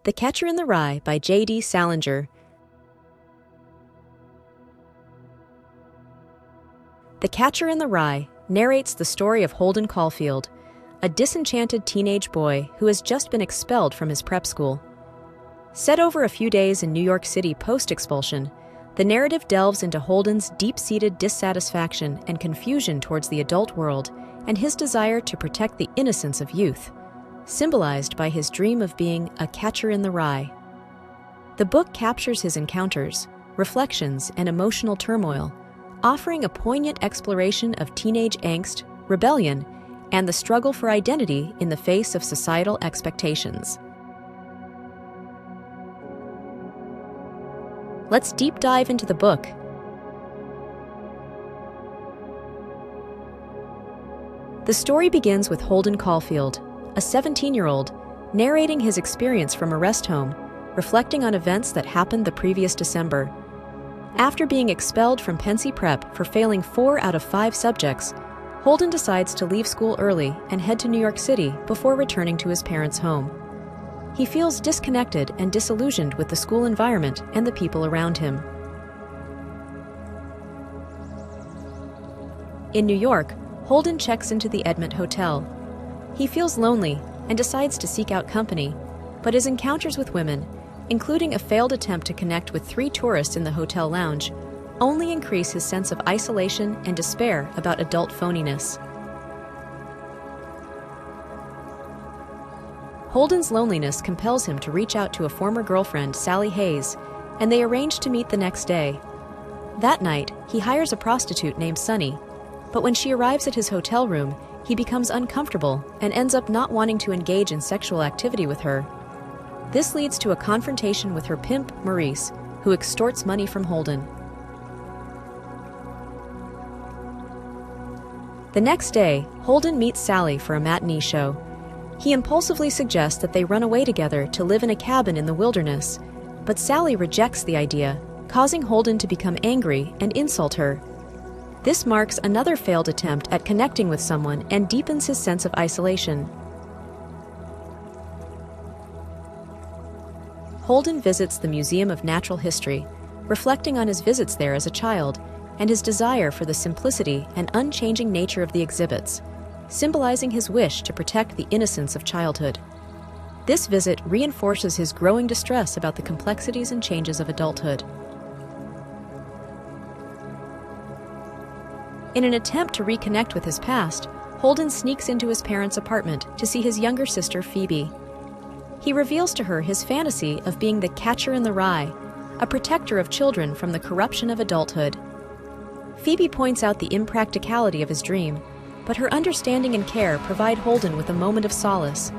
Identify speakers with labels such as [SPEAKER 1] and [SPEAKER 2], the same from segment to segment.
[SPEAKER 1] The Catcher in the Rye by J.D. Salinger. The Catcher in the Rye narrates the story of Holden Caulfield, a disenchanted teenage boy who has just been expelled from his prep school. Set over a few days in New York City post-expulsion, the narrative delves into Holden's deep-seated dissatisfaction and confusion towards the adult world and his desire to protect the innocence of youth, symbolized by his dream of being a catcher in the rye. The book captures his encounters, reflections, and emotional turmoil, offering a poignant exploration of teenage angst, rebellion, and the struggle for identity in the face of societal expectations. Let's deep dive into the book. The story begins with Holden Caulfield, a 17-year-old, narrating his experience from a rest home, reflecting on events that happened the previous December. After being expelled from Pensy Prep for failing 4 out of 5 subjects, Holden decides to leave school early and head to New York City before returning to his parents' home. He feels disconnected and disillusioned with the school environment and the people around him. In New York, Holden checks into the Edmond Hotel. He feels lonely and decides to seek out company, but his encounters with women, including a failed attempt to connect with 3 tourists in the hotel lounge, only increase his sense of isolation and despair about adult phoniness. Holden's loneliness compels him to reach out to a former girlfriend, Sally Hayes, and they arrange to meet the next day. That night, he hires a prostitute named Sunny, but when she arrives at his hotel room, he becomes uncomfortable and ends up not wanting to engage in sexual activity with her. This leads to a confrontation with her pimp, Maurice, who extorts money from Holden. The next day, Holden meets Sally for a matinee show. He impulsively suggests that they run away together to live in a cabin in the wilderness, but Sally rejects the idea, causing Holden to become angry and insult her. This marks another failed attempt at connecting with someone and deepens his sense of isolation. Holden visits the Museum of Natural History, reflecting on his visits there as a child and his desire for the simplicity and unchanging nature of the exhibits, symbolizing his wish to protect the innocence of childhood. This visit reinforces his growing distress about the complexities and changes of adulthood. In an attempt to reconnect with his past, Holden sneaks into his parents' apartment to see his younger sister, Phoebe. He reveals to her his fantasy of being the catcher in the rye, a protector of children from the corruption of adulthood. Phoebe points out the impracticality of his dream, but her understanding and care provide Holden with a moment of solace.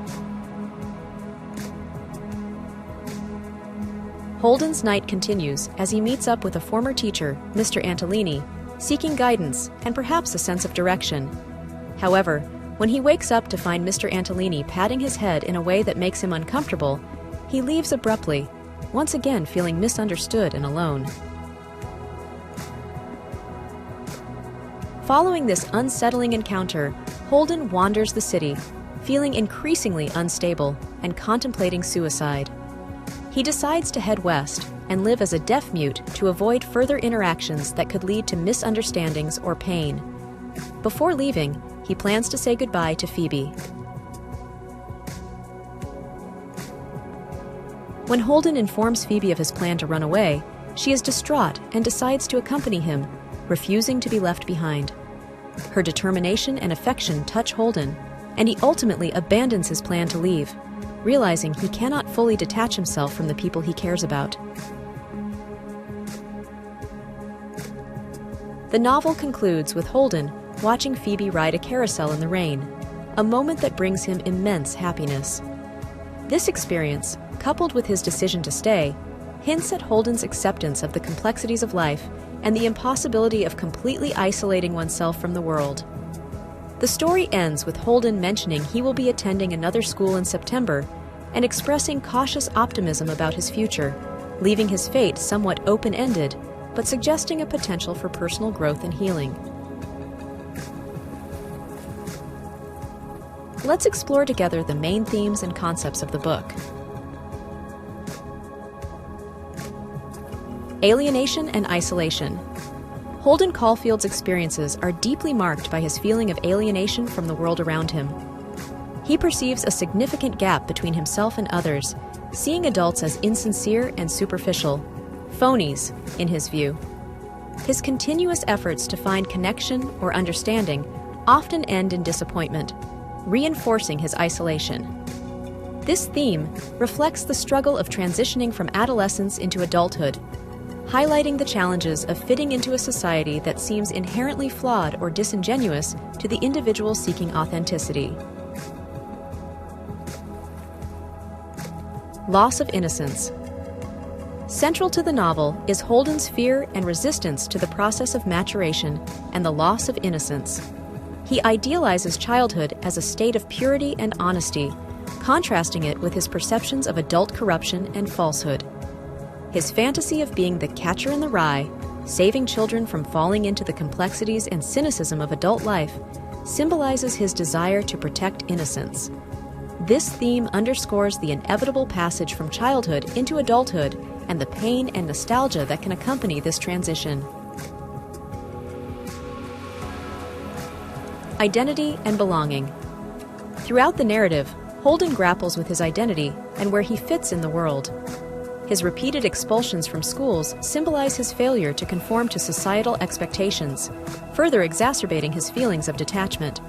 [SPEAKER 1] Holden's night continues as he meets up with a former teacher, Mr. Antolini, seeking guidance and perhaps a sense of direction. However, when he wakes up to find Mr. Antolini patting his head in a way that makes him uncomfortable, he leaves abruptly, once again feeling misunderstood and alone. Following this unsettling encounter, Holden wanders the city, feeling increasingly unstable and contemplating suicide. He decides to head west and live as a deaf-mute to avoid further interactions that could lead to misunderstandings or pain. Before leaving, he plans to say goodbye to Phoebe. When Holden informs Phoebe of his plan to run away, she is distraught and decides to accompany him, refusing to be left behind. Her determination and affection touch Holden, and he ultimately abandons his plan to leave, realizing he cannot fully detach himself from the people he cares about. The novel concludes with Holden watching Phoebe ride a carousel in the rain, a moment that brings him immense happiness. This experience, coupled with his decision to stay, hints at Holden's acceptance of the complexities of life and the impossibility of completely isolating oneself from the world. The story ends with Holden mentioning he will be attending another school in September and expressing cautious optimism about his future, leaving his fate somewhat open-ended, but suggesting a potential for personal growth and healing. Let's explore together the main themes and concepts of the book. Alienation and isolation. Holden Caulfield's experiences are deeply marked by his feeling of alienation from the world around him. He perceives a significant gap between himself and others, seeing adults as insincere and superficial, phonies, in his view. His continuous efforts to find connection or understanding often end in disappointment, reinforcing his isolation. This theme reflects the struggle of transitioning from adolescence into adulthood, highlighting the challenges of fitting into a society that seems inherently flawed or disingenuous to the individual seeking authenticity. Loss of innocence. Central to the novel is Holden's fear and resistance to the process of maturation and the loss of innocence. He idealizes childhood as a state of purity and honesty, contrasting it with his perceptions of adult corruption and falsehood. His fantasy of being the catcher in the rye, saving children from falling into the complexities and cynicism of adult life, symbolizes his desire to protect innocence. This theme underscores the inevitable passage from childhood into adulthood and the pain and nostalgia that can accompany this transition. Identity and belonging. Throughout the narrative, Holden grapples with his identity and where he fits in the world. His repeated expulsions from schools symbolize his failure to conform to societal expectations, further exacerbating his feelings of detachment.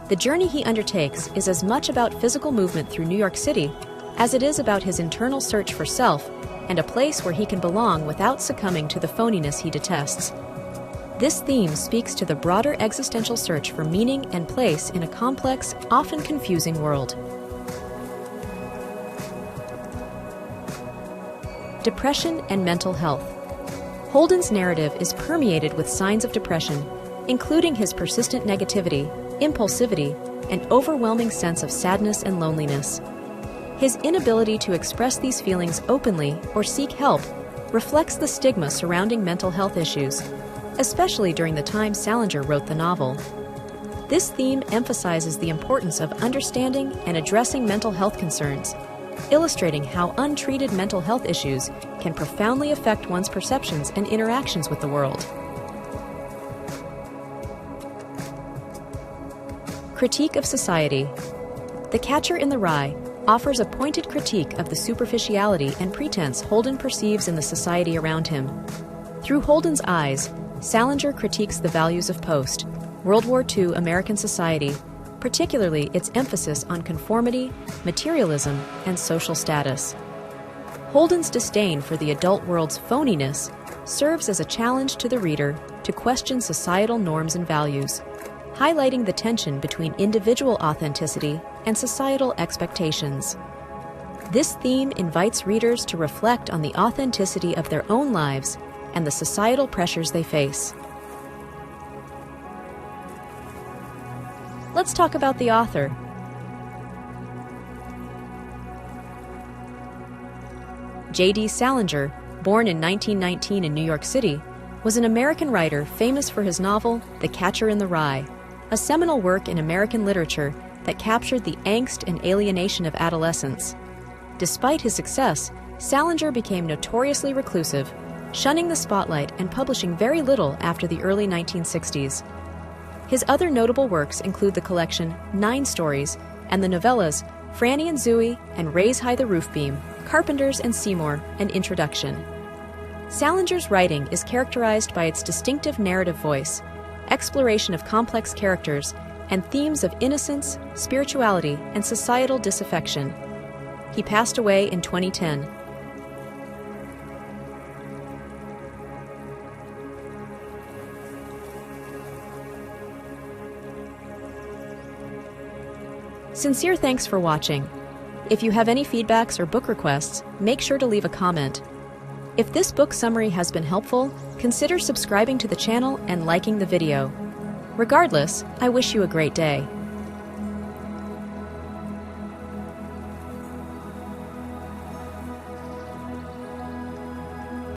[SPEAKER 1] The journey he undertakes is as much about physical movement through New York City as it is about his internal search for self and a place where he can belong without succumbing to the phoniness he detests. This theme speaks to the broader existential search for meaning and place in a complex, often confusing world. Depression and mental health. Holden's narrative is permeated with signs of depression, including his persistent negativity, impulsivity, and overwhelming sense of sadness and loneliness. His inability to express these feelings openly or seek help reflects the stigma surrounding mental health issues, especially during the time Salinger wrote the novel. This theme emphasizes the importance of understanding and addressing mental health concerns, illustrating how untreated mental health issues can profoundly affect one's perceptions and interactions with the world. Critique of society. The Catcher in the Rye offers a pointed critique of the superficiality and pretense Holden perceives in the society around him. Through Holden's eyes, Salinger critiques the values of post World War II American society, particularly its emphasis on conformity, materialism, and social status. Holden's disdain for the adult world's phoniness serves as a challenge to the reader to question societal norms and values, highlighting the tension between individual authenticity and societal expectations. This theme invites readers to reflect on the authenticity of their own lives and the societal pressures they face. Let's talk about the author. J.D. Salinger, born in 1919 in New York City, was an American writer famous for his novel, The Catcher in the Rye, a seminal work in American literature that captured the angst and alienation of adolescence. Despite his success, Salinger became notoriously reclusive, shunning the spotlight and publishing very little after the early 1960s. His other notable works include the collection 9 Stories and the novellas Franny and Zooey and Raise High the Roof Beam, Carpenters and Seymour, and Introduction. Salinger's writing is characterized by its distinctive narrative voice, exploration of complex characters, and themes of innocence, spirituality, and societal disaffection. He passed away in 2010. Sincere thanks for watching. If you have any feedbacks or book requests, make sure to leave a comment. If this book summary has been helpful, consider subscribing to the channel and liking the video. Regardless, I wish you a great day.